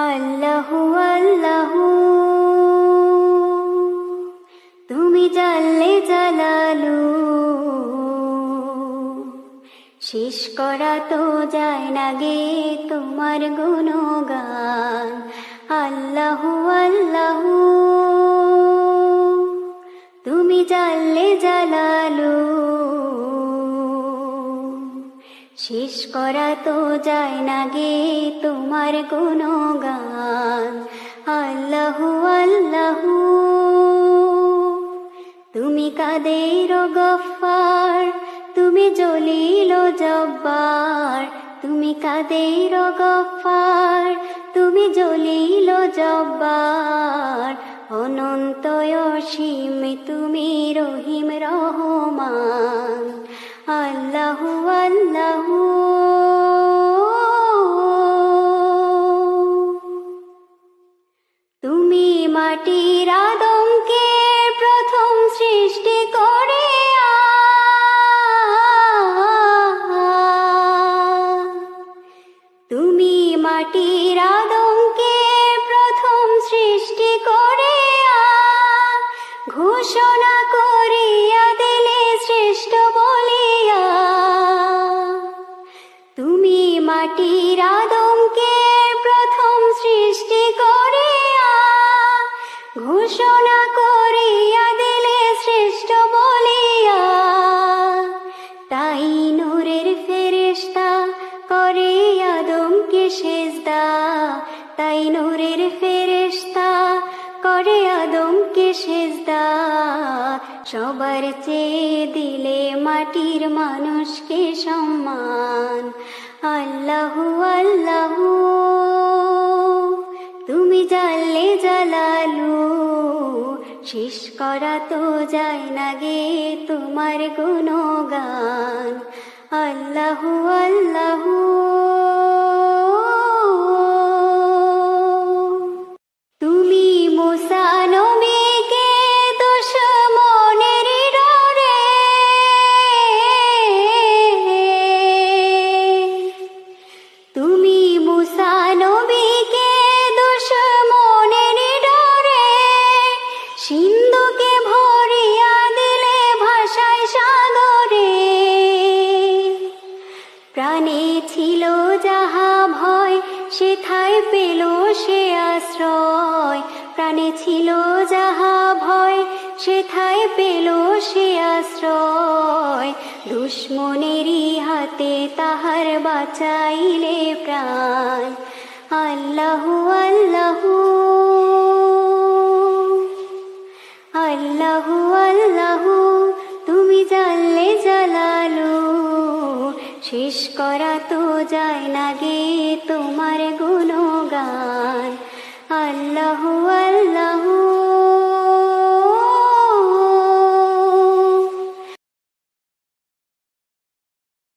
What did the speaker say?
আল্লাহু আল্লাহু তুমি জাল্লে জালালু, শেষ করা তো যায় না গে তোমার গুণগান। আল্লাহু আল্লাহু তুমি জাল্লে জালালু, শেষ করা তো যায় না গে তোমার গুণগান। আল্লাহু আল্লাহু তুমি কাদের গফফার, তুমি জলিল জব্বার। তুমি কাদের গফফার, তুমি জলিল জব্বার। অনন্ত অসীম তুমি রহিম রহমান। আল্লাহু আল্লাহু তুমি মাটির আদমকে প্রথম সৃষ্টি করে তুমি মাটির আদমকে প্রথম সৃষ্টি করে ঘোষণা করিয়া দিলে শ্রেষ্ঠ বলিয়া। তুমি মাটির আদমকে প্রথম সৃষ্টি করে ঘোষণা করিয়া দিলে শ্রেষ্ঠ বলিয়া। তাই নূরের ফেরেশতা করে আদমকে সেজদা। তাই নূরের ফেরেশতা করে আদমকে সেজদা। সবার চেয়ে দিলে মাটির মানুষকে সম্মান। আল্লাহু আল্লাহু তুমি জাল্লে জালালু, শেষ করা তো যায় না গে তোমার গুণগান। আল্লাহু আল্লাহু তুমি মুসা নবীকে দুশমনের ডরে তুমি মুসা নবীকে দুশমনের ডরে সিন্ধুকে ভরিয়া দিলে ভাষায় সাগরে। প্রাণে ছিল যাহা ভয় সেথায় পেল সে আশ্রয়। প্রাণে ছিল যাহা ভয় সেথায় পেল সে আশ্রয়। দুশ্মনেরই হাতে তাহার বাঁচাইলে প্রাণ। আল্লাহু আল্লাহু আল্লাহু আল্লাহু তুমি জাল্লে জালালু, শেষ করা তো যায় না গে তোমার গুণগান। আল্লাহু আল্লাহু